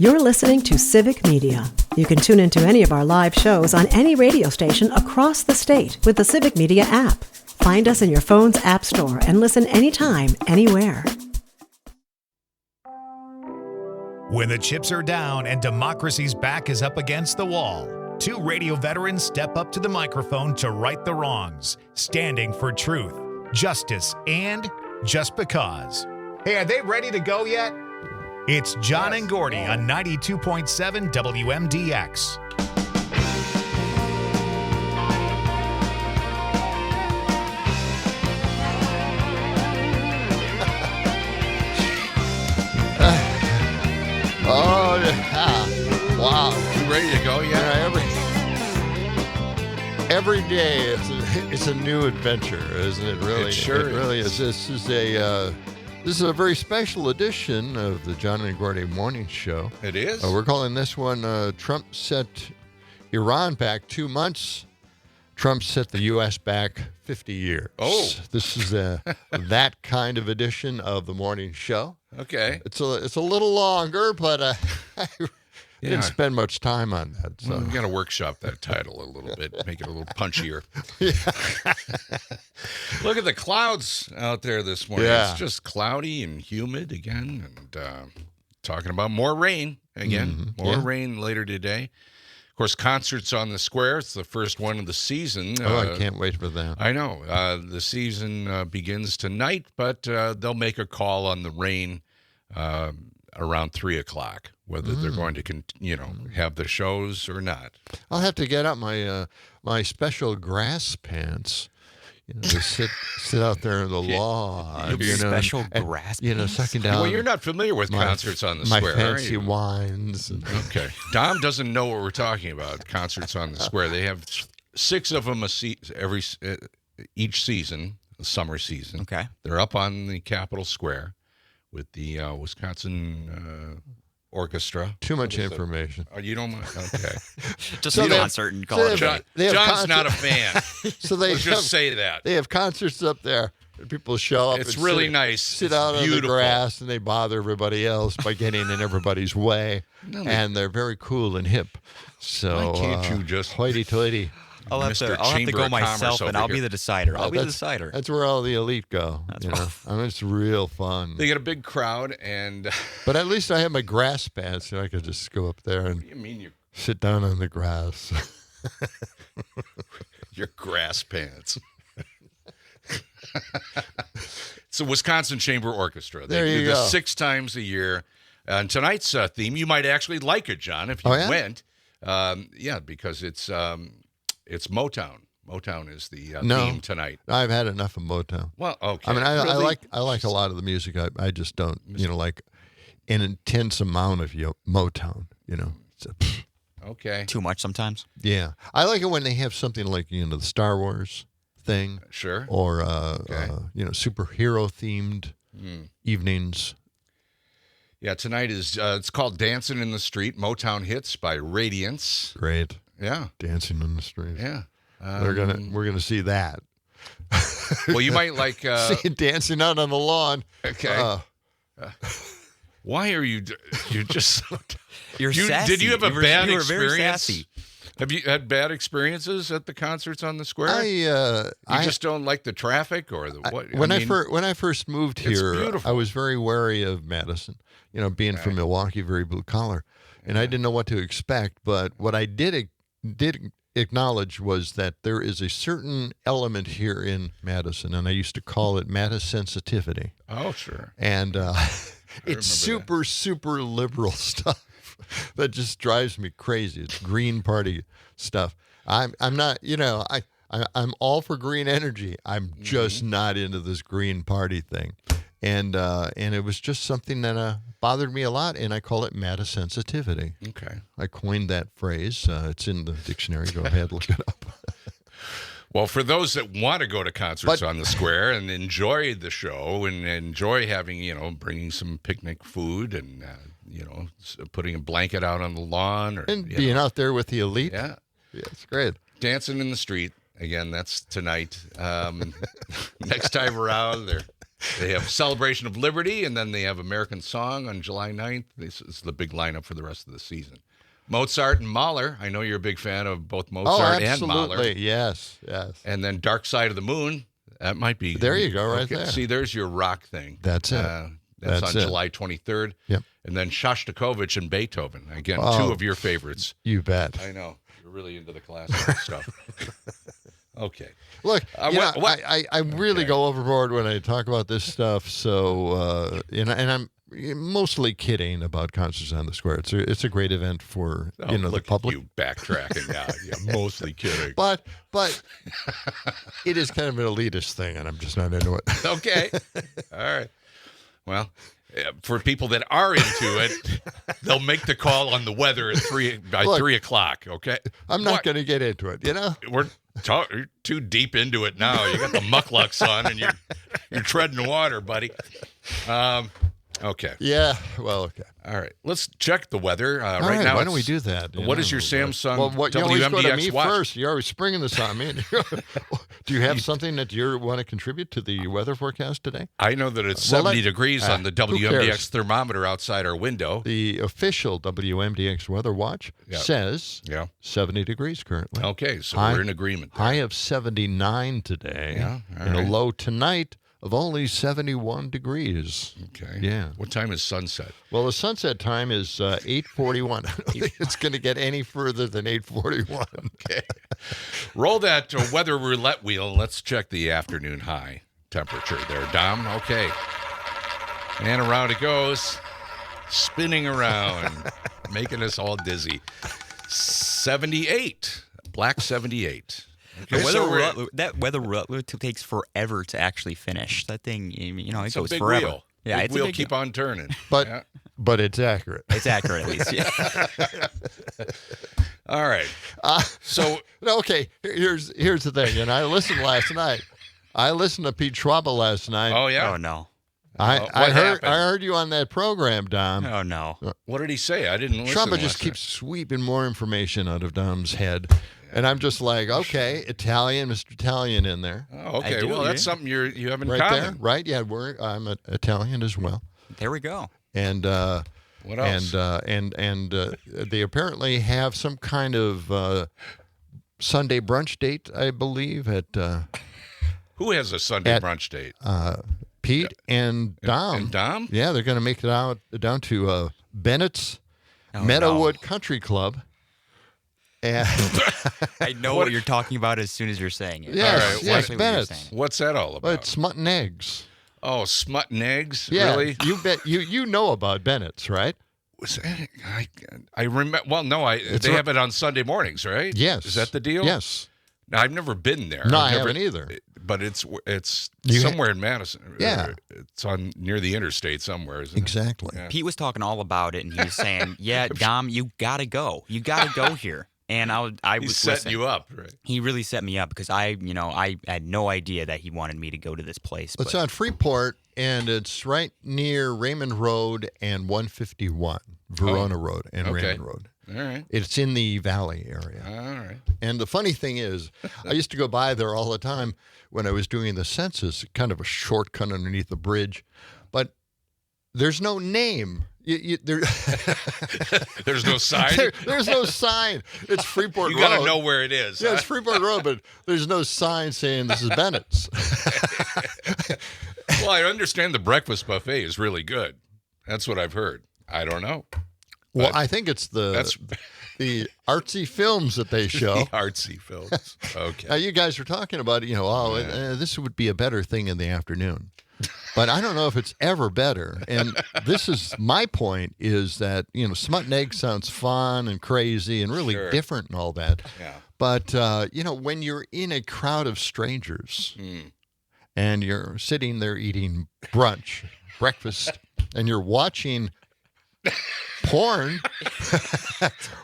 You're listening to Civic Media. You can tune into any of our live shows on any radio station across the state with the Civic Media app. Find us in your phone's app store and listen anytime, anywhere. When the chips are down and democracy's back is up against the wall, two radio veterans step up to the microphone to right the wrongs, standing for truth, justice, and just because. Hey, are they ready to go yet? It's John and Gordy on 92.7 WMDX. Oh, yeah. Wow. You ready to go? Yeah. Every day it's a new adventure, isn't it? Really, It sure really is. This is a very special edition of the John and Gordy Morning Show. It is. We're calling this one Trump set Iran back 2 months. Trump set the U.S. back 50 years. Oh. This is that kind of edition of the morning show. Okay. It's a little longer, but I Yeah. didn't spend much time on that. So. Well, we got to workshop that title a little bit, make it a little punchier. Look at the clouds out there this morning. Yeah. It's just cloudy and humid again, and talking about more rain again. Mm-hmm. More rain later today. Of course, concerts on the square. It's the first one of the season. I can't wait for that. I know. The season begins tonight, but they'll make a call on the rain around 3 o'clock, whether they're going to, have the shows or not. I'll have to get out my special grass pants, to sit out there in the lawn. Special grass pants? Sucking down. Well, you're not familiar with concerts on the square, my are fancy you? wines. Okay. Dom doesn't know what we're talking about, concerts on the square. They have 6 of them each season, the summer season. Okay. They're up on the Capitol Square with the Wisconsin Orchestra. Too much information. Oh, you don't? Okay. Just So a they- concert and call it a John, day. John's not a fan. So they Let's just say that. They have concerts up there. And people show up. It's and really sit, nice. Sit It's out on the beautiful. grass, and they bother everybody else by getting in everybody's way. And they're very cool and hip. So Why can't you just- hoity-toity? I'll have Mr. to Chamber go of Commerce myself, and over I'll be here. the decider. I'll be the That's- decider. That's where all the elite go. rough. I mean, it's real fun. They get a big crowd, and But at least I have my grass pants, so I could just go up there and I mean sit down on the grass. your grass pants. It's the Wisconsin Chamber Orchestra. They There you do this go. 6 times a year. And tonight's theme, you might actually like it, John, if you Oh, yeah? went. Because it's Motown. Motown is the No. theme tonight. I've had enough of Motown. Well, okay. I mean, I Really? like a lot of the music. I just don't, like an intense amount of Motown. So, Okay. Too much sometimes. yeah. I like it when they have something like the Star Wars thing, Sure. or Okay. superhero themed evenings. Yeah, tonight is, it's called Dancing in the Street, Motown Hits by Radiance. Great, Yeah, dancing in the street. yeah. We're gonna see that. Well, you might like, See it dancing out on the lawn. okay. Why are you just so... You're sassy. Did you have a bad you were very experience? sassy. Have you had bad experiences at the concerts on the square? I just don't like the traffic or the what? when I first moved It's here, beautiful. I was very wary of Madison. Being from Milwaukee, very blue collar, and I didn't know what to expect. But what I did acknowledge was that there is a certain element here in Madison, and I used to call it Madison sensitivity. Oh, sure. And it's remember super liberal stuff that just drives me crazy. It's Green Party stuff. I'm not, I'm all for green energy. I'm just not into this Green Party thing. And it was just something that bothered me a lot, and I call it Madison sensitivity. Okay. I coined that phrase. It's in the dictionary. Go ahead, look it up. Well, for those that want to go to concerts on the square and enjoy the show and enjoy having, bringing some picnic food and, putting a blanket out on the lawn or And being out there with the elite. yeah, Yeah, it's great. dancing in the street. Again, that's tonight. Next time around, They have Celebration of Liberty, and then they have American Song on July 9th. This is the big lineup for the rest of the season. Mozart and Mahler. I know you're a big fan of both Mozart and Mahler. Absolutely. Yes. And then Dark Side of the Moon. That might be. There you go, right there. See, there's your rock thing. That's it. That's on it. July 23rd. Yep. And then Shostakovich and Beethoven. Again, Oh. two of your favorites. You bet. I know. You're really into the classical stuff. Okay. Look, what? I really go overboard when I talk about this stuff. So, and I'm mostly kidding about Concerts on the Square. It's a great event for the Look public. at you backtracking now. Yeah, mostly kidding. But it is kind of an elitist thing, and I'm just not into it. Okay. All right. Well, for people that are into it, they'll make the call on the weather at 3 o'clock. Okay. I'm not going to get into it. We're you're too deep into it now. You got the mucklucks on, and you're treading water, buddy. Okay. Yeah. Well, okay. All right. Let's check the weather. All right now, why don't we do that? What is your Samsung you always go to WMDX me watch? first. You're always springing this on me. Do you have something that you want to contribute to the weather forecast today? I know that it's 70 degrees on the who WMDX cares? thermometer outside our window. The official WMDX weather watch says 70 degrees currently. Okay, so High- we're in agreement there. High of 79 today. Yeah, all and right. a low tonight of only 71 degrees. Okay. Yeah. What time is sunset? Well, the sunset time is 8:41. I don't think it's going to get any further than 8:41. Okay. Roll that weather roulette wheel. Let's check the afternoon high temperature there, Dom. Okay. And around it goes, spinning around, making us all dizzy. 78. Black 78. Okay, That weather roulette takes forever to actually finish. That thing, it it's a goes big forever. wheel. Yeah, big it's wheel a big keep on turning. But it's accurate. It's accurate at least. Yeah. All right. So okay, here's the thing. And I listened last night. I listened to Pete Schwab last night. oh yeah. Oh no. I what heard happened? I heard you on that program, Dom. Oh no. What did he say? I didn't listen. Trump last just night. keeps sweeping more information out of Dom's head. And I'm just like, okay, Italian, Mr. Italian in there. Oh, okay. I do, Well, that's yeah. something you have in Right common. there, right? Yeah, I'm Italian as well. There we go. And What else? and they apparently have some kind of Sunday brunch date, I believe, at Who has a Sunday at- brunch date? Pete and Dom. And Dom? Yeah, they're going to make it down to Bennett's Oh, Meadowwood Country Club. And I know what you're talking about as soon as you're saying it. Yes, That's yes, exactly what you're Bennett's. saying. What's that all about? it's mutton eggs. Oh, smut and eggs? Yeah, Really? you bet. You know about Bennett's, right? Was that, I remember. Well, no, they a- have it on Sunday mornings, right? Yes. Is that the deal? Yes. Now, I've never been there. No, I've I never- haven't either. But it's You ha- somewhere in Madison. Yeah. It's on near the interstate somewhere, isn't it? Exactly. Yeah. Pete was talking all about it, and he was saying, "Yeah, Dom, you gotta go. You gotta go here." And I He's was setting listening. you up, right? He really set me up because I had no idea that he wanted me to go to this place. It's but on Freeport, and it's right near Raymond Road and 151, Verona Road and okay. Raymond Road. All right. It's in the Valley area. All right. And the funny thing is, I used to go by there all the time when I was doing the census, kind of a shortcut underneath the bridge. But there's no name. There's no sign. There's no sign. It's Freeport You Road. got to know where it is. Yeah, huh? it's Freeport Road, but there's no sign saying this is Bennett's. Well, I understand the breakfast buffet is really good. That's what I've heard. I don't know. Well, But I think it's that's the artsy films that they show. the artsy films. Now, Okay. you guys were talking about, this would be a better thing in the afternoon. But I don't know if it's ever better. And this is my point is that, smut and egg sounds fun and crazy and really Sure. different and all that. Yeah. But, when you're in a crowd of strangers and you're sitting there eating breakfast, and you're watching porn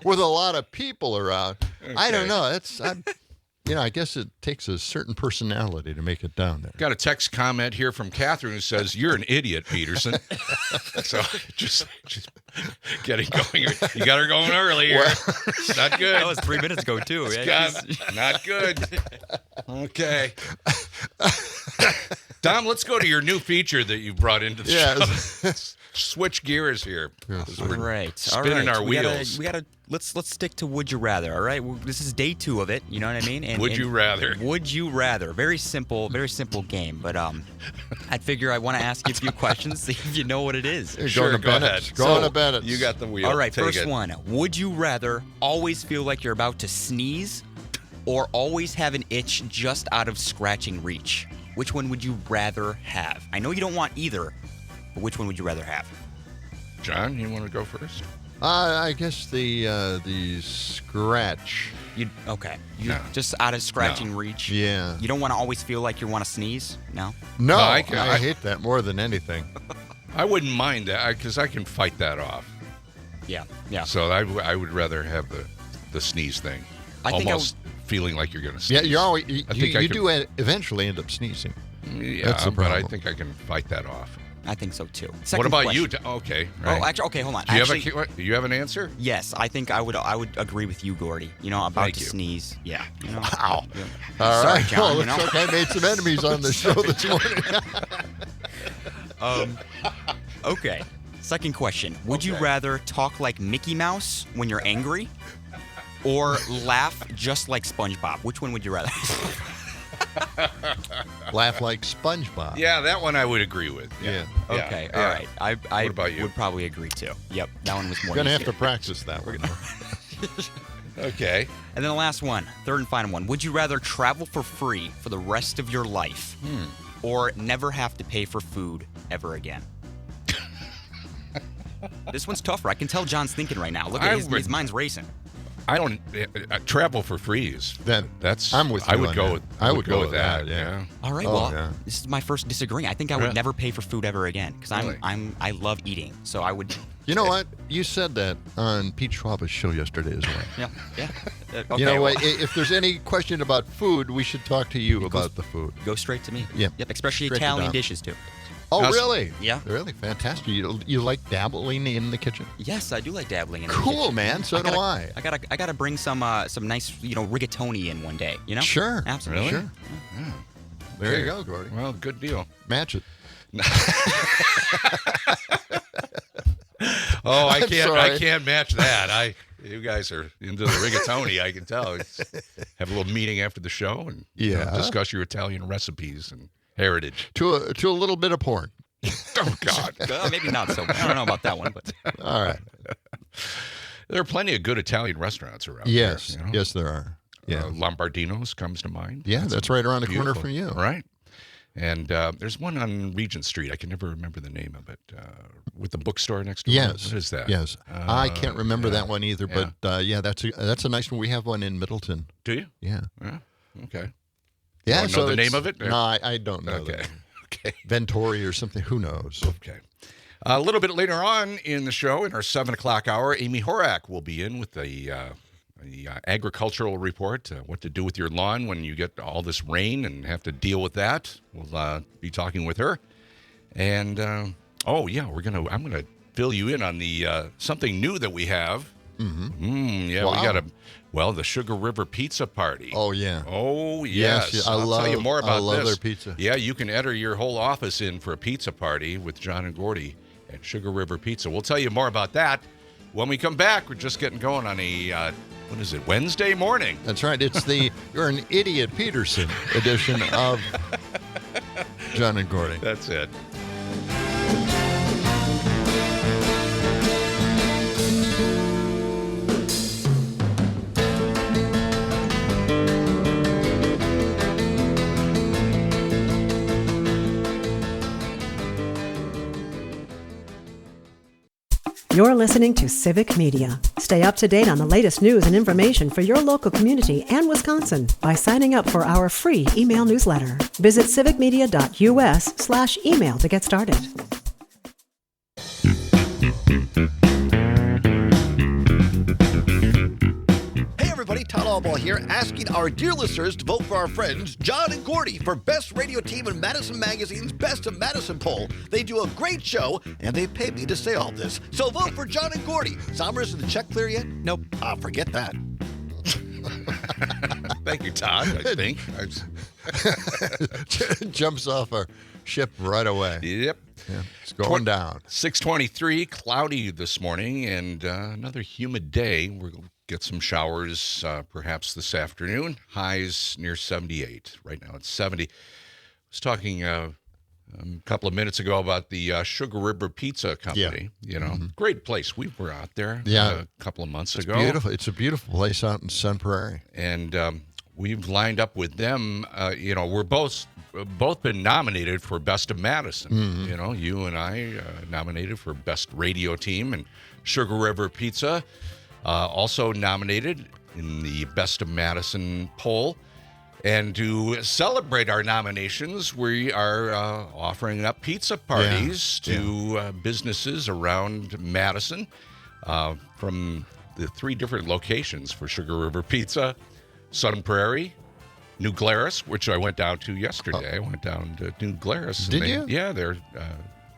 with a lot of people around, I don't know. I guess it takes a certain personality to make it down there. Got a text comment here from Catherine who says, "You're an idiot, Peterson." So just getting going. You got her going early here. It's not good. that was 3 minutes ago too. Yeah, God, not good. Okay. Tom, let's go to your new feature that you brought into the show. Yeah. Switch gears here. All right. Spinning our wheels. We gotta let's stick to would you rather. All right. This is day 2 of it. You know what I mean? Would you rather? Would you rather? Very simple game. But I'd figure I want to ask you a few questions, see if you know what it is. Sure, go ahead. Go on to Bennett. You got the wheel. All right. Take First it. one. Would you rather always feel like you're about to sneeze, or always have an itch just out of scratching reach? Which one would you rather have? I know you don't want either, but which one would you rather have? John, you want to go first? I guess the scratch. Okay. No. Just out of scratching reach. Yeah. You don't want to always feel like you want to sneeze? No? No, I I hate that more than anything. I wouldn't mind that because I can fight that off. Yeah. Yeah. So I would rather have the sneeze thing. I think Almost feeling like you're going to sneeze. Yeah, you're always you can- do eventually end up sneezing. Yeah, That's the but I problem. think I can fight that off. I think so too. What Second about question. you? Okay. Right. Oh, actually, okay, hold on. Do you Actually, do you have an answer? yes, I think I would agree with you, Gordy. You know, about Thank to you. sneeze. Yeah. You know, Wow. yeah. All Sorry, right. John, Well, you looks know. like I made some enemies on the show this morning. Okay. Second question. Would you Okay. rather talk like Mickey Mouse when you're angry, or laugh just like SpongeBob? Which one would you rather? Laugh like SpongeBob. Yeah, that one I would agree with. Yeah. Okay, yeah. all right. I What about you? would probably agree too. Yep, that one was more Gonna have easier. to practice that one. Okay. And then the last one, third and final one. Would you rather travel for free for the rest of your life, or never have to pay for food ever again? This one's tougher. I can tell John's thinking right now. Look at his mind's racing. I don't travel for free is that's I'm with you I would on go that. with I would go with with that, yeah. All right, Oh, well, yeah. this is my first disagreeing. I think I would Yeah. never pay for food ever again because Really? I love eating. So I would. You know what? You said that on Pete Schwaba's show yesterday as well. Yeah. Okay, You know well, what? If there's any question about food, we should talk to you about the food. go straight to me. Yeah. Yep. Especially Straight to Italian Dom. dishes too. Oh, Now, really? Yeah. Really? Fantastic. You like dabbling in the kitchen? Yes, I do like dabbling in the Cool, kitchen. man. So do I. I gotta bring some nice rigatoni in one day. You know. Sure. Absolutely. Sure. There you go, Gordy. Well, good deal. Match it. Oh, I I'm can't. sorry. I can't match that. You guys are into the rigatoni. I can tell. Have a little meeting after the show and Yeah. discuss your Italian recipes and heritage. To a little bit of porn. Oh God, Maybe not so. I don't know about that one, but All right. there are plenty of good Italian restaurants around. Yes. There, you know? Yes, there are. Yeah. Lombardino's comes to mind. Yeah, that's right around the corner Beautiful. from you. Right. And there's one on Regent Street. I can never remember the name of it. With the bookstore next door. Yes. What is that? Yes. I can't remember that one either, yeah. but that's a nice one. We have one in Middleton. Do you? Yeah. Yeah. Okay. Yeah. wanna know the name of it? No, I don't know. Okay. that. Okay. Ventori or something. Who knows? Okay. A little bit later on in the show, in our 7 o'clock hour, Amy Horak will be in with the agricultural report, what to do with your lawn when you get all this rain and have to deal with that. We'll be talking with her. And, I'm going to fill you in on the something new that we have. Mm-hmm. Wow. We got the Sugar River Pizza Party. Oh, yeah. Oh, yes. Yes, I'll tell you more about I love this. their pizza. Yeah, you can enter your whole office in for a pizza party with John and Gordy at Sugar River Pizza. We'll tell you more about that when we come back. We're just getting going on a, Wednesday morning. That's right. It's the You're an Idiot Peterson edition of John and Gordy. That's it. You're listening to Civic Media. Stay up to date on the latest news and information for your local community and Wisconsin by signing up for our free email newsletter. Visit civicmedia.us/email to get started. Hey everybody, Todd Allball here, asking our dear listeners to vote for our friends John and Gordy for Best Radio Team in Madison Magazine's Best of Madison poll. They do a great show, and they pay me to say all this. So vote for John and Gordy. Somers, is the check clear yet? nope. Forget that. Thank you, Todd, I think. Jumps off our ship right away. Yep. Yeah, it's going down. 6:23, cloudy this morning, and another humid day. We're going to get some showers perhaps this afternoon. Highs near 78. Right now it's 70. I was talking a couple of minutes ago about the Sugar River Pizza Company. Great place. We were out there a couple of months ago. Beautiful. It's a beautiful place out in Sun Prairie. And we've lined up with them. We're both been nominated for Best of Madison. You and I nominated for Best Radio Team, and Sugar River Pizza also nominated in the Best of Madison poll. And to celebrate our nominations, we are offering up pizza parties to businesses around Madison from the 3 different locations for Sugar River Pizza: Sun Prairie, New Glarus, which I went down to yesterday. I went down to New Glarus. Did you? Yeah, they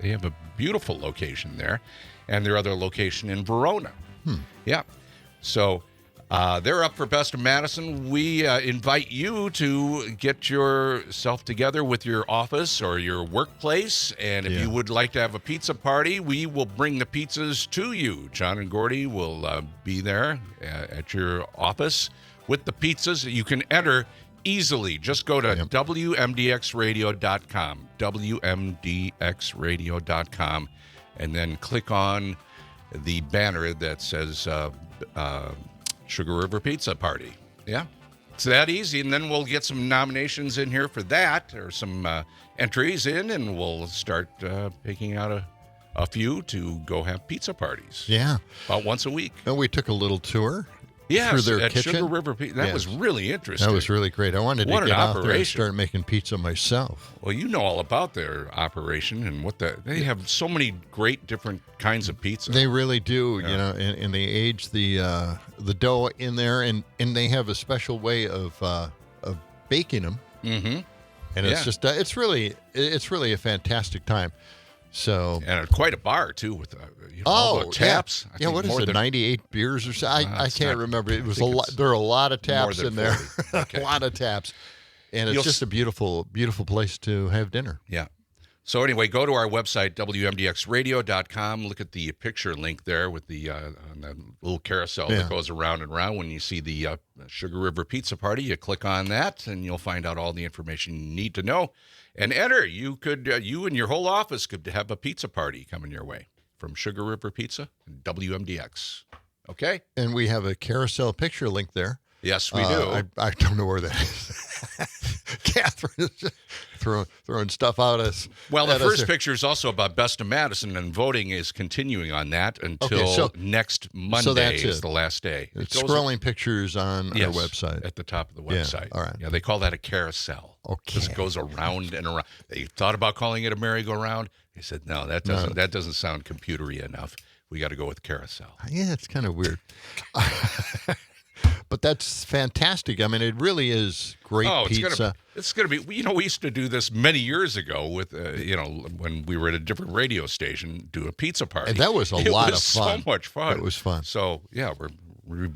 have a beautiful location there, and their other location in Verona. Yeah, so they're up for Best of Madison. We invite you to get yourself together with your office or your workplace, and if you would like to have a pizza party, we will bring the pizzas to you. John and Gordy will be there at your office with the pizzas. You can enter easily. Just go to WMDXradio.com, WMDXradio.com, and then click on the banner that says Sugar River Pizza Party. Yeah, it's that easy. And then we'll get some nominations in here for that, or some entries in, and we'll start picking out a few to go have pizza parties. Yeah. About once a week. And we took a little tour. Yeah, through their at kitchen. Sugar River Pizza. That was really interesting. That was really great. I wanted to get out there and start making pizza myself. Well, you know all about their operation and they have so many great different kinds of pizza. They really do, and they age the dough in there, and they have a special way of baking them. Mm-hmm. And it's just it's really a fantastic time. So and quite a bar too with all the taps. Yeah, what is it? 98 beers or so? I can't remember. It was a lot. There are a lot of taps in there. Okay. A lot of taps, and it's just a beautiful, beautiful place to have dinner. Yeah. So anyway, go to our website WMDXradio.com. Look at the picture link there with the on the little carousel that goes around and around. When you see the Sugar River Pizza Party, you click on that, and you'll find out all the information you need to know. And enter. You could, you and your whole office could have a pizza party coming your way from Sugar River Pizza and WMDX. Okay? And we have a carousel picture link there. Yes, we do. I don't know where that is. Catherine is just throwing stuff out us. Well, the first picture is also about Best of Madison, and voting is continuing on that until next Monday is the last day. It's scrolling pictures on our website. At the top of the website. Yeah, all right. Yeah, they call that a carousel. Okay. Just goes around and around. They thought about calling it a merry-go-round. They said, no, that doesn't sound computery enough. We got to go with carousel. Yeah, it's kind of weird. But that's fantastic. I mean, it really is great pizza. It's going to be, we used to do this many years ago with, when we were at a different radio station, do a pizza party. And that was a lot of fun. It was so much fun. It was fun. So, yeah, we're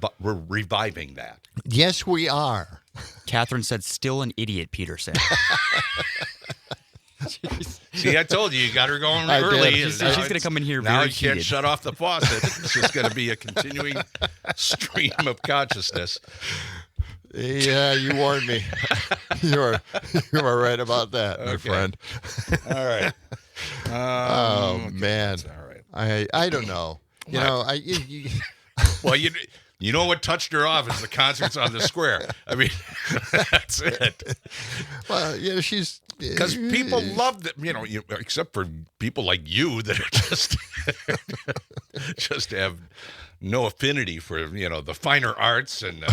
reviving that. Yes, we are. Catherine said, still an idiot, Peterson. See, I told you got her going early. She's going to come in here now very you can't heated. shut off the faucet. It's just going to be a continuing stream of consciousness. Yeah, you warned me. You are right about that, my friend. All right. Man. All right. I don't know. Well, you know what touched her off is the concerts on the square. I mean, that's it. Well, she's because people love that. Except for people like you that are just have no affinity for the finer arts and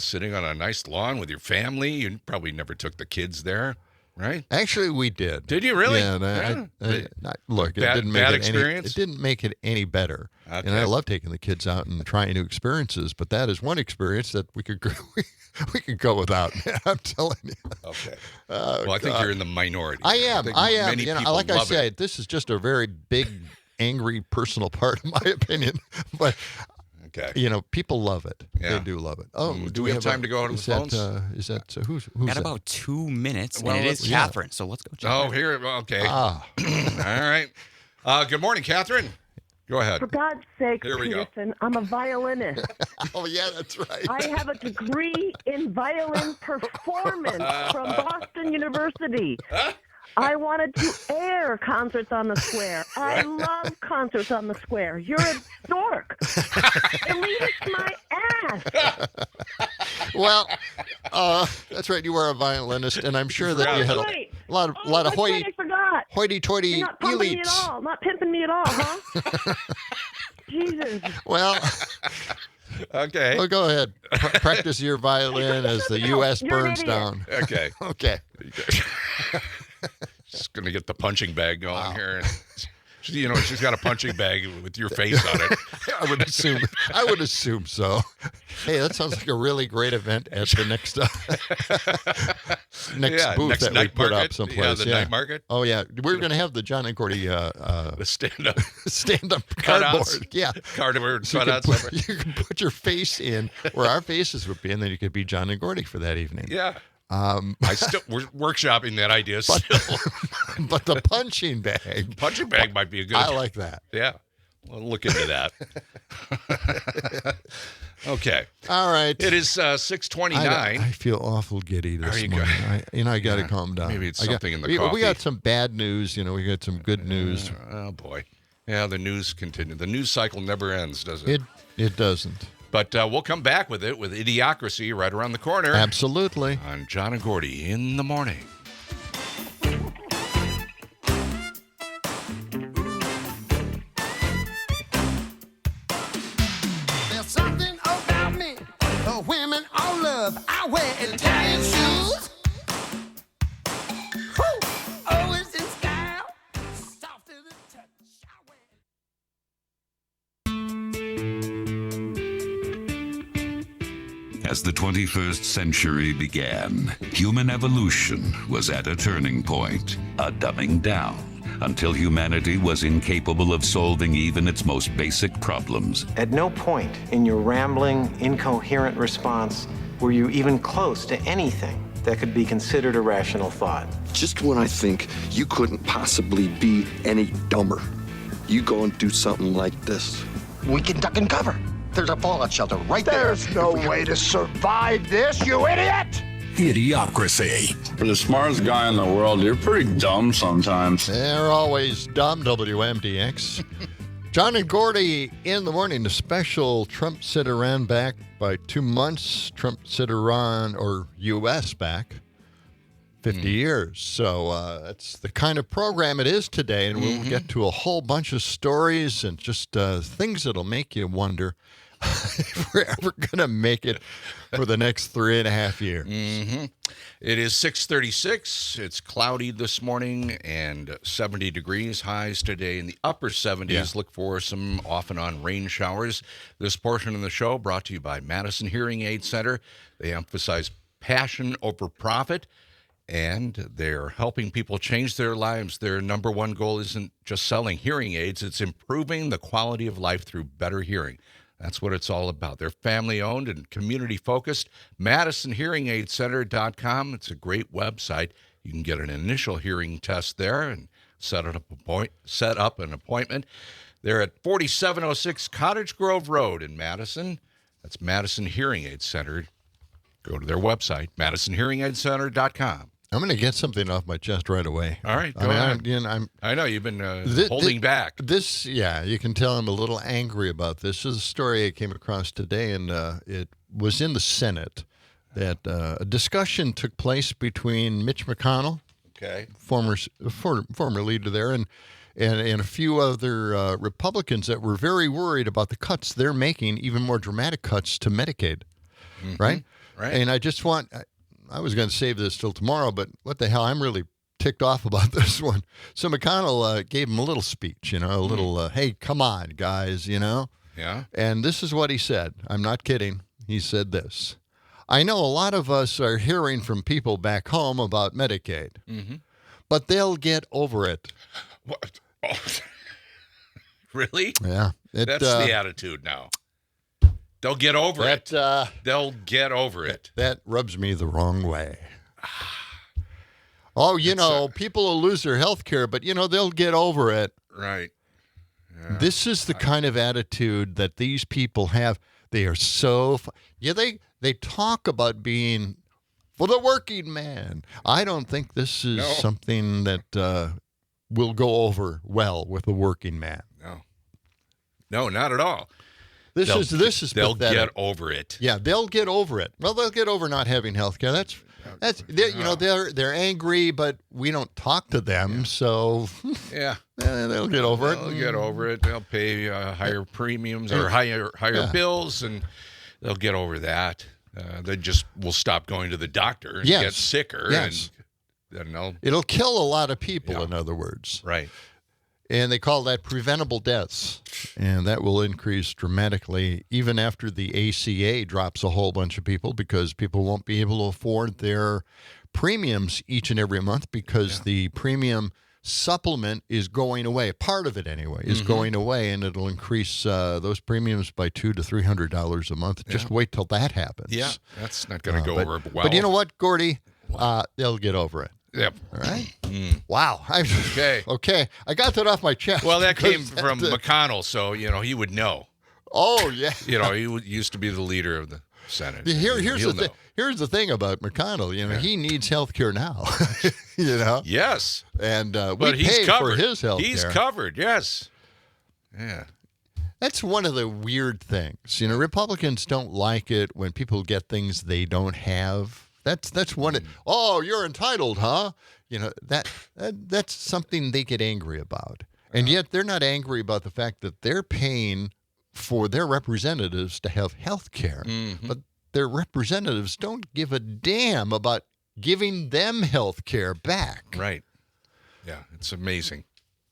sitting on a nice lawn with your family. You probably never took the kids there. Right? Actually, we did. Did you really? Yeah. Look, it didn't make it any better. Okay. And I love taking the kids out and trying new experiences, but that is one experience that we could go without. Man, I'm telling you. Okay. Well, I think you're in the minority. I am. Many people like I said, it. This is just a very big, angry, personal part of my opinion, but. Okay. People love it. Yeah. They do love it. Oh, do we have time to go to the phones? Is that who's Got that? about 2 minutes, Well, and it is yeah. Catherine, so let's go check Oh, her. here. Okay. Ah, All right. Good morning, Catherine. Go ahead. For God's sake, Here we go. Peterson, I'm a violinist. oh yeah, that's right. I have a degree in violin performance from Boston University. I wanted to air concerts on the square. I love concerts on the square. You're a dork. Elitist my ass. Well, that's right. You were a violinist, and I'm sure that you had Right. a lot of That's right, I forgot. hoity-toity You're not pumping me at elites. all. Not pimping me at all, huh? Jesus. Well, Okay. well, go ahead. Practice your violin as the U.S. You're an burns idiot. down. Okay. Okay. Just going to get the punching bag going here. She's got a punching bag with your face on it. I would assume so. Hey, that sounds like a really great event at the next booth next that we night put market. up someplace. Yeah, the night market. Oh yeah, we're going to have the John and Gordy The stand-up stand-up Cutouts. cardboard. Yeah. cardboard So cutouts. you can put your face in where our faces would be, and then you could be John and Gordy for that evening. Yeah. We're workshopping that idea still. But the punching bag, Punching bag might be a good. I like that. Yeah. We'll look into that. Okay. All right. It is 6:29. I feel awful giddy this you morning. go? I got to calm down. Maybe it's I got- something in the we coffee. got some bad news. We got some good news. Oh boy. Yeah, the news continues. The news cycle never ends, does it? It doesn't. But we'll come back with it with Idiocracy right around the corner Absolutely. on John and Gordy in the morning. There's something about me, women all love. I wear Italian shoes. Whew, always in style, soft to the touch. I wear. As the 21st century began, human evolution was at a turning point, a dumbing down, until humanity was incapable of solving even its most basic problems. At no point in your rambling, incoherent response were you even close to anything that could be considered a rational thought. Just when I think you couldn't possibly be any dumber, you go and do something like this. We can duck and cover. There's a fallout shelter right there. There's no way to survive this, you idiot! Idiocracy. For the smartest guy in the world, you're pretty dumb sometimes. They're always dumb, WMDX. John and Gordy in the morning. The special Trump sit Iran back by 2 months. Trump sit Iran or U.S. back 50 years. So it's the kind of program it is today, and we'll get to a whole bunch of stories and just things that'll make you wonder if we're ever going to make it for the next 3.5 years. It is 6:36. It's cloudy this morning and 70 degrees. Highs today in the upper 70s. Yeah. Look for some off and on rain showers. This portion of the show brought to you by Madison Hearing Aid Center. They emphasize passion over profit, and they're helping people change their lives. Their number one goal isn't just selling hearing aids. It's improving the quality of life through better hearing. That's what it's all about. They're family-owned and community-focused. MadisonHearingAidCenter.com. It's a great website. You can get an initial hearing test there and set up an appointment. They're at 4706 Cottage Grove Road in Madison. That's Madison Hearing Aid Center. Go to their website, MadisonHearingAidCenter.com. I'm going to get something off my chest right away. All right, go ahead. I know you've been holding back. You can tell I'm a little angry about this. This is a story I came across today, and it was in the Senate that a discussion took place between Mitch McConnell, former leader there, and a few other Republicans that were very worried about the cuts they're making, even more dramatic cuts to Medicaid, right? Right. And I was going to save this till tomorrow, but what the hell, I'm really ticked off about this one. So McConnell gave him a little speech, a little, hey, come on, guys, Yeah. And this is what he said. I'm not kidding. He said this. I know a lot of us are hearing from people back home about Medicaid, but they'll get over it. What? Really? Yeah. That's the attitude now. They'll get over it. They'll get over it. That rubs me the wrong way. Oh, people will lose their health care, but, they'll get over it. Right. Yeah. This is the kind of attitude that these people have. They are so... They talk about being for the working man. I don't think this is something that will go over well with the working man. No, not at all. This is they'll pathetic. Get over it. Yeah, they'll get over it. Well, they'll get over not having health care. They're angry, but we don't talk to them, so they'll get over it. They'll get over it. They'll pay higher premiums or higher bills, and they'll get over that. They just will stop going to the doctor and get sicker. Yes. And it'll kill a lot of people, in other words. Right. And they call that preventable deaths. And that will increase dramatically even after the ACA drops a whole bunch of people because people won't be able to afford their premiums each and every month because the premium supplement is going away. Part of it, anyway, is going away, and it'll increase those premiums by $200 to $300 a month. Just wait till that happens. Yeah, that's not going to go over well. But you know what, Gordy? They'll get over it. Yep. All right. Wow. Okay. I got that off my chest. Well, that came from McConnell, so he would know. Oh yeah. He used to be the leader of the Senate. Here's the thing about McConnell. He needs health care now. Yes. And but we pay for his health care. He's covered. Yes. Yeah. That's one of the weird things. Republicans don't like it when people get things they don't have. That's one. Oh, you're entitled, huh? That's something they get angry about, and yet they're not angry about the fact that they're paying for their representatives to have health care, but their representatives don't give a damn about giving them health care back. Right. Yeah, it's amazing.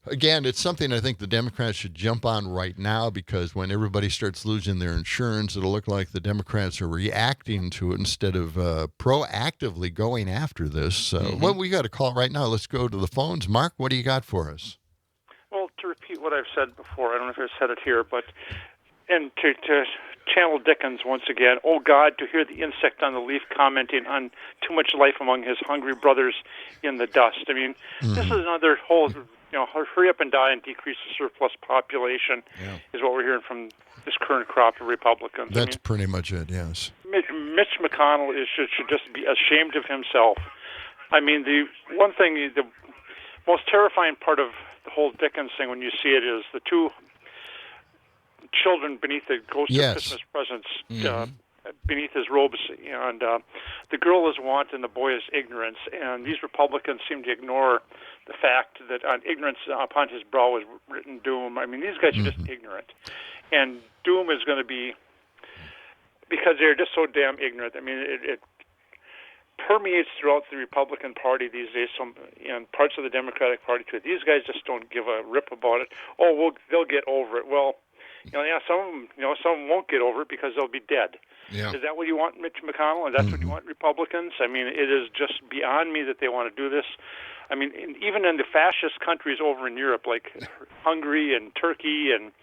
Again, it's something I think the Democrats should jump on right now because when everybody starts losing their insurance, it'll look like the Democrats are reacting to it instead of proactively going after this. Well, we got a call right now. Let's go to the phones. Mark, what do you got for us? Well, to repeat what I've said before, I don't know if I've said it here, but and to channel Dickens once again, oh God, to hear the insect on the leaf commenting on too much life among his hungry brothers in the dust. I mean, this is another whole... hurry up and die and decrease the surplus population is what we're hearing from this current crop of Republicans. That's pretty much it, yes. Mitch McConnell should just be ashamed of himself. I mean, the one thing, the most terrifying part of the whole Dickens thing when you see it is the two children beneath the ghost of Christmas presents beneath his robes, and the girl is want and the boy is ignorance, and these Republicans seem to ignore the fact that on ignorance upon his brow is written doom. I mean, these guys are just ignorant, and doom is going to be because they're just so damn ignorant. I mean, it permeates throughout the Republican Party these days, and parts of the Democratic Party too. These guys just don't give a rip about it. Oh, they'll get over it. Well, some of them won't get over it because they'll be dead. Yeah. Is that what you want, Mitch McConnell? And that's what you want, Republicans? I mean, it is just beyond me that they want to do this. I mean, even in the fascist countries over in Europe, like Hungary and Turkey, and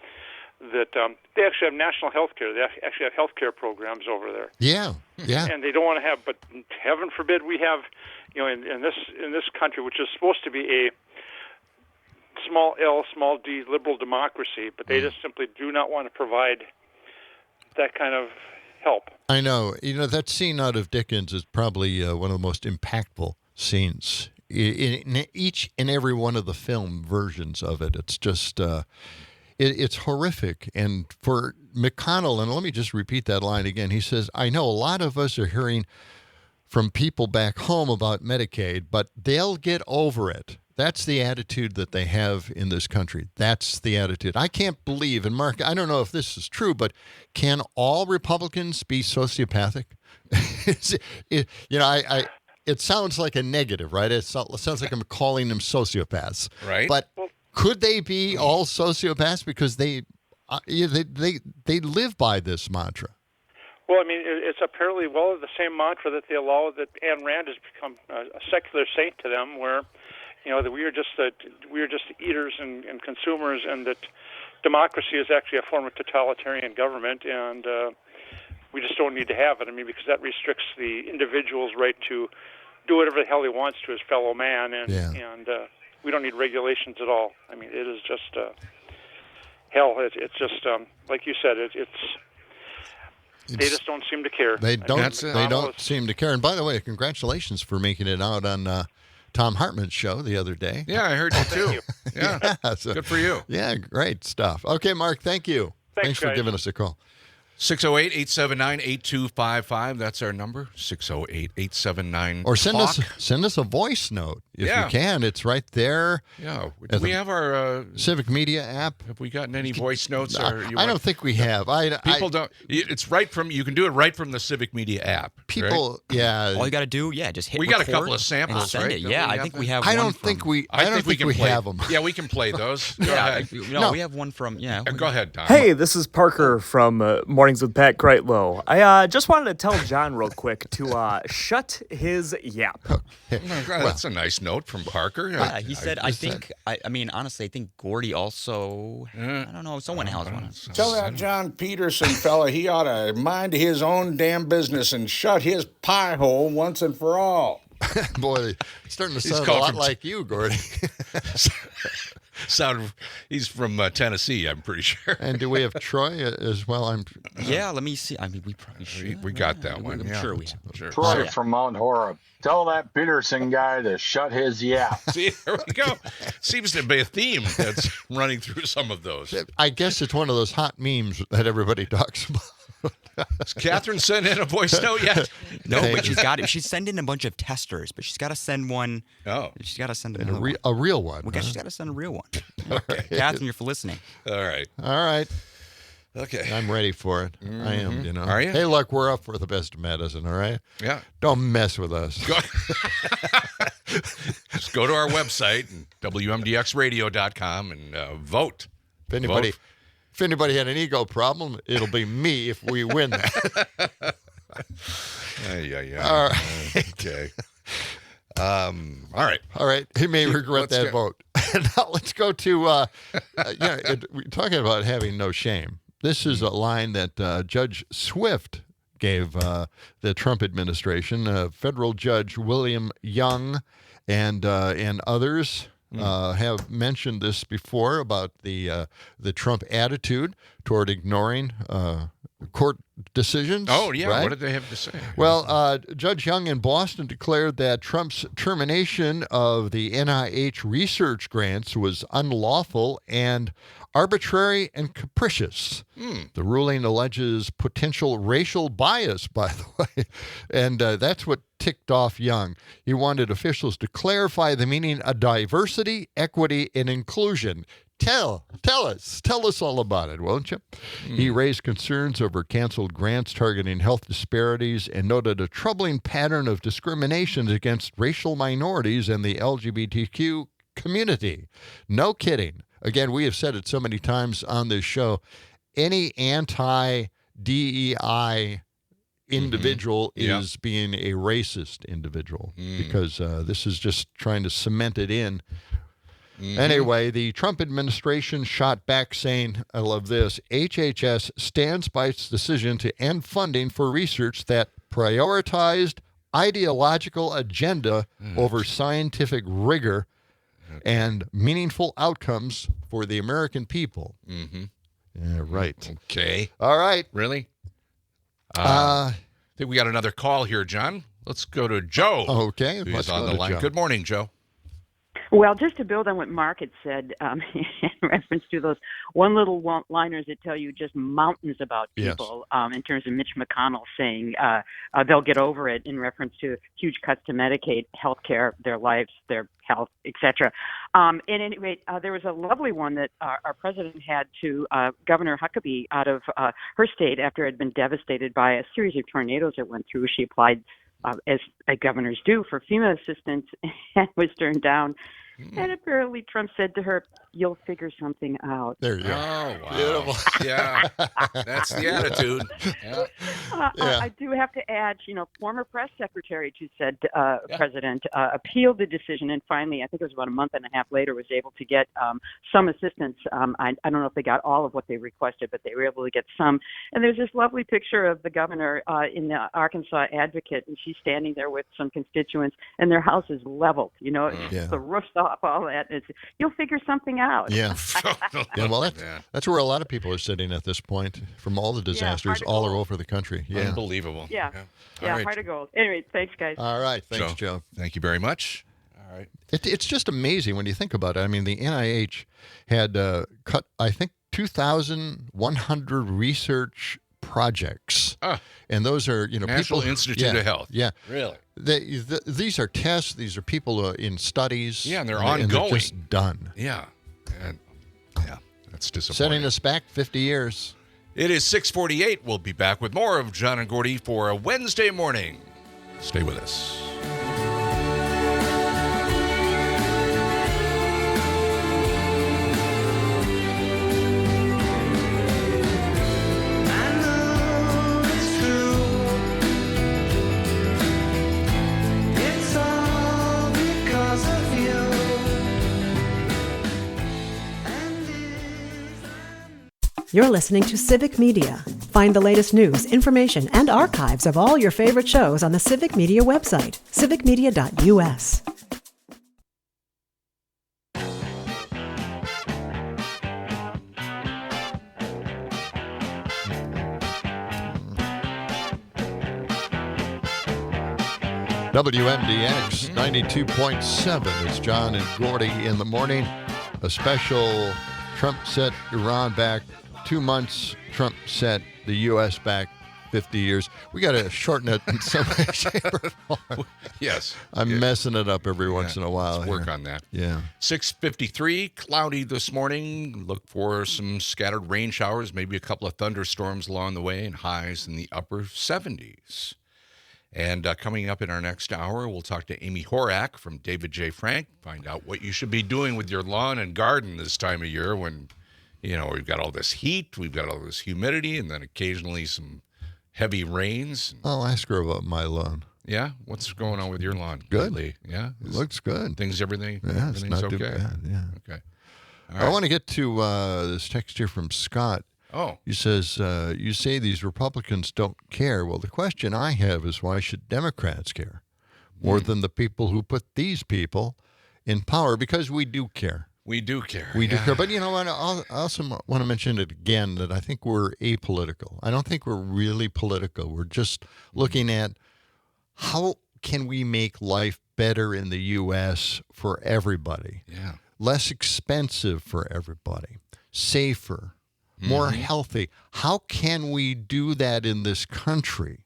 that they actually have national health care. They actually have health care programs over there. Yeah. And they don't want to have, but heaven forbid we have, in this country, which is supposed to be a small L, small d liberal democracy, but they just simply do not want to provide that kind of help. I know. That scene out of Dickens is probably one of the most impactful scenes in each and every one of the film versions of it. It's just, it's horrific. And for McConnell, and let me just repeat that line again, he says, I know a lot of us are hearing from people back home about Medicaid, but they'll get over it. That's the attitude that they have in this country. That's the attitude. I can't believe, and Mark, I don't know if this is true, but can all Republicans be sociopathic? It sounds like a negative, right? It sounds like I'm calling them sociopaths. Right. But could they be all sociopaths because they live by this mantra? Well, I mean, it's apparently the same mantra that they allow that Ayn Rand has become a secular saint to them, where that we are just eaters and consumers, and that democracy is actually a form of totalitarian government, and we just don't need to have it. I mean, because that restricts the individual's right to do whatever the hell he wants to his fellow man, and we don't need regulations at all. I mean, it is just hell. It's just like you said. They just don't seem to care. They don't seem to care. And by the way, congratulations for making it out on Tom Hartman's show the other day. Yeah, I heard you too. Yeah, so, good for you. Yeah, great stuff. Okay, Mark, thank you. Thanks for giving us a call. 608-879-8255. That's our number, 608-879-TALK. Or send us a voice note if you can. It's right there. Yeah. Do we have our Civic Media app? Have we gotten any voice notes? I don't think we have. People don't. It's right from. You can do it right from the Civic Media app. People, right? All you got to do, just hit. We got a couple of samples, send right? it. Yeah, I think we have. I don't think we have them. Yeah, we can play those. Go ahead. No, we have one from. Yeah. Go ahead, Don. Hey, this is Parker from Mornings with Pat Greatlow. I just wanted to tell John real quick to shut his yap. That's a nice note from Parker. He said, I mean, honestly, I think Gordy also, I don't know, someone else wanted. Tell that John Peterson fella he ought to mind his own damn business and shut his pie hole once and for all. Boy, it's starting to sound a lot like you, Gordy. He's from Tennessee, I'm pretty sure. And do we have Troy as well? Yeah, let me see. I mean, we probably should. We got that one. I'm sure we have. Sure. Troy from Mount Horeb. Tell that Peterson guy to shut his yap. See, there we go. Seems to be a theme that's running through some of those. I guess it's one of those hot memes that everybody talks about. Has Catherine sent in a voice note yet? No, but she's got it. She's sending a bunch of testers, but she's got to send one. Oh. She's got to send a real one. Okay, she's got to send a real one. Okay. Catherine, you're for listening. All right. Okay. I'm ready for it. I am, Are you? Hey, look, we're up for the best of Madison, all right? Yeah. Don't mess with us. Just go to our website, WMDXradio.com, and vote. If anybody had an ego problem, it'll be me if we win that. Yeah. All right. Okay. All right. All right. He may regret that vote. Now let's go to, we're talking about having no shame. This is a line that Judge Swift gave the Trump administration. Federal Judge William Young and others have mentioned this before about the Trump attitude toward ignoring court decisions. Oh, yeah. Right? What did they have to say? Well, Judge Young in Boston declared that Trump's termination of the NIH research grants was unlawful and arbitrary and capricious. The ruling alleges potential racial bias, by the way, and that's what ticked off Young. He wanted officials to clarify the meaning of diversity, equity, and inclusion. Tell us all about it, won't you? He raised concerns over canceled grants targeting health disparities and noted a troubling pattern of discrimination against racial minorities and the LGBTQ community. No kidding. Again, we have said it so many times on this show. Any anti-DEI individual is being a racist individual because this is just trying to cement it in. Anyway, the Trump administration shot back saying, I love this, HHS stands by its decision to end funding for research that prioritized ideological agenda over scientific rigor and meaningful outcomes for the American people. Yeah, right. Okay. All right. Really? I think we got another call here, John. Let's go to Joe. Okay. Who's on the line. Joe. Good morning, Joe. Well, just to build on what Mark had said in reference to those one little liners that tell you just mountains about people in terms of Mitch McConnell saying they'll get over it in reference to huge cuts to Medicaid, health care, their lives, their health, etc. At any rate, there was a lovely one that our president had to Governor Huckabee out of her state after it had been devastated by a series of tornadoes that went through. She applied as governors do, for FEMA assistance and was turned down. And apparently Trump said to her, you'll figure something out. There you go. Oh, wow. Beautiful. Yeah, that's the attitude. Yeah. I do have to add, former press secretary who said President appealed the decision, and finally, I think it was about a month and a half later, was able to get some assistance. I don't know if they got all of what they requested, but they were able to get some. And there's this lovely picture of the governor in the Arkansas Advocate, and she's standing there with some constituents, and their house is leveled. The roof's off, all that. You'll figure something out. Yeah. Yeah. Well, that's where a lot of people are sitting at this point from all the disasters all over the country. Yeah. Unbelievable. Yeah. All right. Heart of gold. Anyway, thanks, guys. All right. Thanks, Joe. Thank you very much. All right. It's just amazing when you think about it. I mean, the NIH had cut, I think, 2,100 research projects. And those are, National people. Institute of Health. Yeah. Really? These are tests. These are people in studies. Yeah, and they're ongoing. And they're just done. Yeah. And, that's disappointing. Setting us back 50 years. It is 6:48. We'll be back with more of John and Gordy for a Wednesday morning. Stay with us. You're listening to Civic Media. Find the latest news, information, and archives of all your favorite shows on the Civic Media website, civicmedia.us. WMDX 92.7. It's John and Gordy in the morning. A special Trump set Iran back 2 months. Trump set the U.S. back 50 years. We got to shorten it in some way, shape, or form. Yes. I'm messing it up every once in a while. Let's work on that. Yeah. 6:53, cloudy this morning. Look for some scattered rain showers, maybe a couple of thunderstorms along the way, and highs in the upper 70s. And coming up in our next hour, we'll talk to Amy Horak from David J. Frank, find out what you should be doing with your lawn and garden this time of year when, we've got all this heat, we've got all this humidity, and then occasionally some heavy rains. I'll ask her about my lawn. Yeah? What's going on with your lawn? Good. Lately? Yeah? Looks good. Everything's it's not okay? too bad. Yeah. Okay. All I right. want to get to this text here from Scott. Oh. He says, you say these Republicans don't care. Well, the question I have is why should Democrats care more than the people who put these people in power? Because we do care. We do care. We do care. But you know what? I also want to mention it again that I think we're apolitical. I don't think we're really political. We're just looking at how can we make life better in the U.S. for everybody? Yeah. Less expensive for everybody. Safer. More healthy. How can we do that in this country?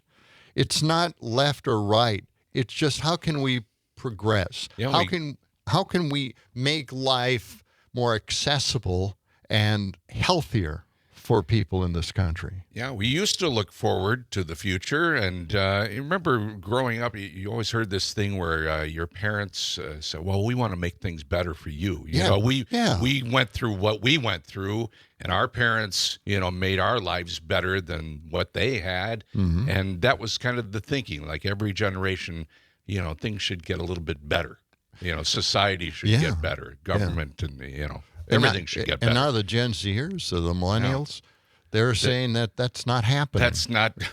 It's not left or right. It's just how can we progress? Yeah, how can we make life more accessible and healthier for people in this country? Yeah, we used to look forward to the future, and you remember growing up, you always heard this thing where your parents said, well, we want to make things better for you. We went through what we went through, and our parents, made our lives better than what they had, and that was kind of the thinking. Like every generation, things should get a little bit better. Society should get better. Government and, everything should get better. And now the Gen Zers, so the millennials, they're saying that that's not happening.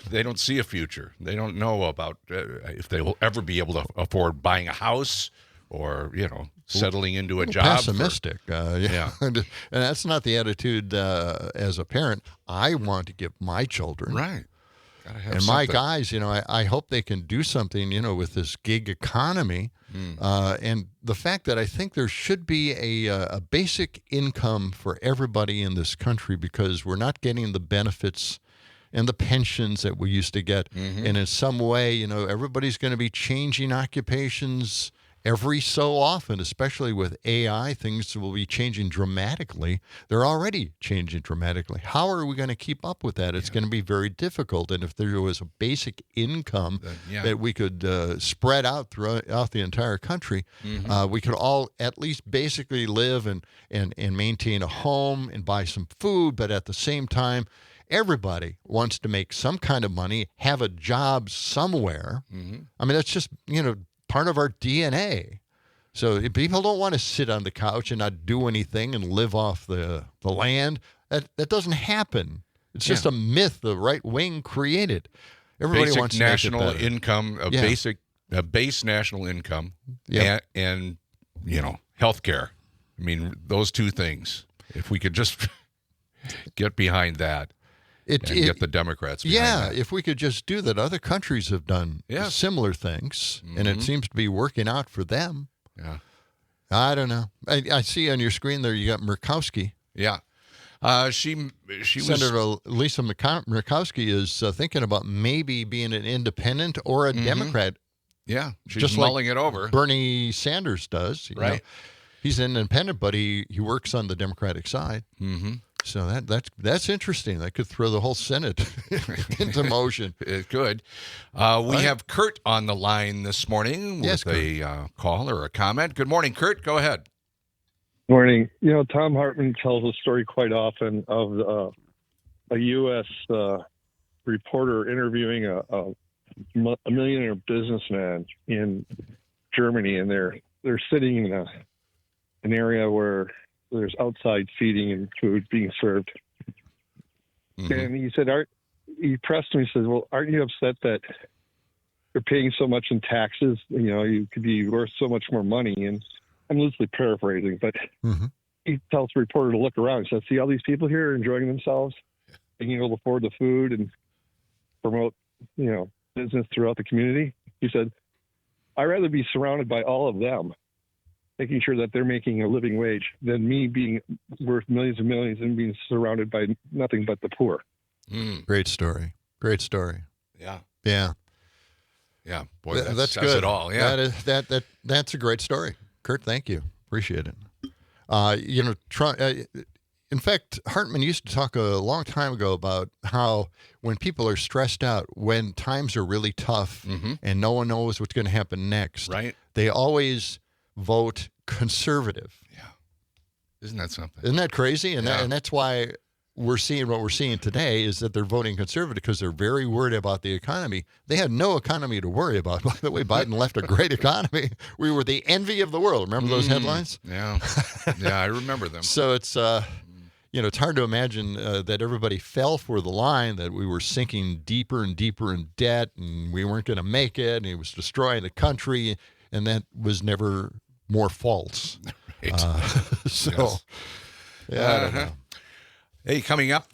They don't see a future. They don't know about if they will ever be able to afford buying a house or, settling into a job. Pessimistic. And that's not the attitude as a parent I want to give my children. Right. And my guys, I hope they can do something, with this gig economy. And the fact that I think there should be a basic income for everybody in this country because we're not getting the benefits and the pensions that we used to get. And in some way, everybody's going to be changing occupations every so often, especially with AI, things will be changing dramatically. They're already changing dramatically. How are we going to keep up with that? It's going to be very difficult. And if there was a basic income that we could spread out throughout the entire country, we could all at least basically live and maintain a home and buy some food. But at the same time, everybody wants to make some kind of money, have a job somewhere. I mean, that's just, part of our DNA. So if people don't want to sit on the couch and not do anything and live off the land, that doesn't happen. It's just a myth the right wing created. Everybody basic wants to make it better. national income, a base national income, and health care. I mean, those two things. If we could just get behind that. Get the Democrats behind that. If we could just do that. Other countries have done similar things, and it seems to be working out for them. Yeah. I don't know. I see on your screen there you got Murkowski. Yeah. She Senator Lisa Murkowski is thinking about maybe being an independent or a Democrat. Yeah, she's just mulling like it over. Bernie Sanders does. You know. He's an independent, but he works on the Democratic side. So that's interesting. That could throw the whole Senate into motion. It could. We have Kurt on the line this morning with a call or a comment. Good morning, Kurt. Go ahead. Morning. Tom Hartman tells a story quite often of a U.S. Reporter interviewing a millionaire businessman in Germany, and they're sitting in an area where there's outside seating and food being served. And he said, he pressed him, he said, well, aren't you upset that you're paying so much in taxes? You could be worth so much more money. And I'm loosely paraphrasing, but he tells the reporter to look around. He says, see all these people here enjoying themselves, being able to afford the food and promote, business throughout the community. He said, I'd rather be surrounded by all of them, making sure that they're making a living wage, than me being worth millions and millions and being surrounded by nothing but the poor. Great story. Great story. Yeah. Yeah. Yeah. Boy, that's says good. It all. Yeah. That's a great story. Kurt, thank you. Appreciate it. Trump, in fact, Hartman used to talk a long time ago about how when people are stressed out, when times are really tough and no one knows what's going to happen next, they always vote conservative. Yeah. Isn't that something? Isn't that crazy? And that's why we're seeing what we're seeing today is that they're voting conservative because they're very worried about the economy. They had no economy to worry about. By the way, Biden left a great economy. We were the envy of the world. Remember those headlines? Yeah. Yeah, I remember them. So it's it's hard to imagine that everybody fell for the line that we were sinking deeper and deeper in debt and we weren't going to make it and it was destroying the country, and that was never more false. Right. I don't know. Hey, coming up,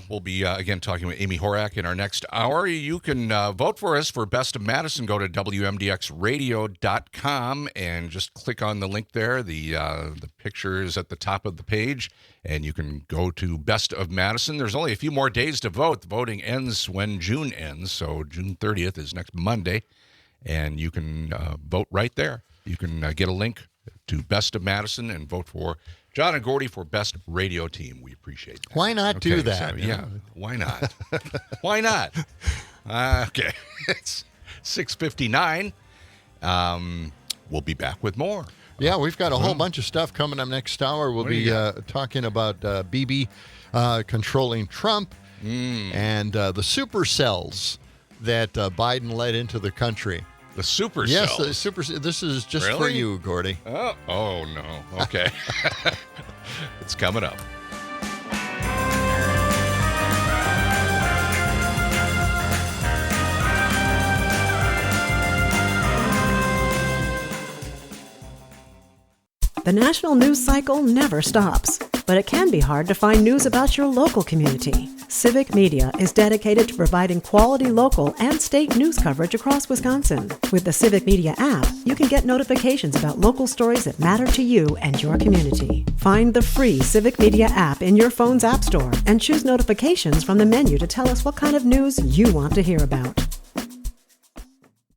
we'll be, again, talking with Amy Horak in our next hour. You can vote for us for Best of Madison. Go to WMDXradio.com and just click on the link there. The picture is at the top of the page, and you can go to Best of Madison. There's only a few more days to vote. The voting ends when June ends, so June 30th is next Monday, and you can vote right there. You can get a link to Best of Madison and vote for John and Gordy for Best Radio Team. We appreciate that. Why not do that? So, why not? Why not? Okay. It's 6:59. We'll be back with more. Yeah, we've got a whole bunch of stuff coming up next hour. We'll be talking about Bibi controlling Trump and the supercells that Biden led into the country. The supercells? Yes, the supercells. This is just for you, Gordy. Oh no. Okay. It's coming up. The national news cycle never stops, but it can be hard to find news about your local community. Civic Media is dedicated to providing quality local and state news coverage across Wisconsin. With the Civic Media app, you can get notifications about local stories that matter to you and your community. Find the free Civic Media app in your phone's app store and choose notifications from the menu to tell us what kind of news you want to hear about.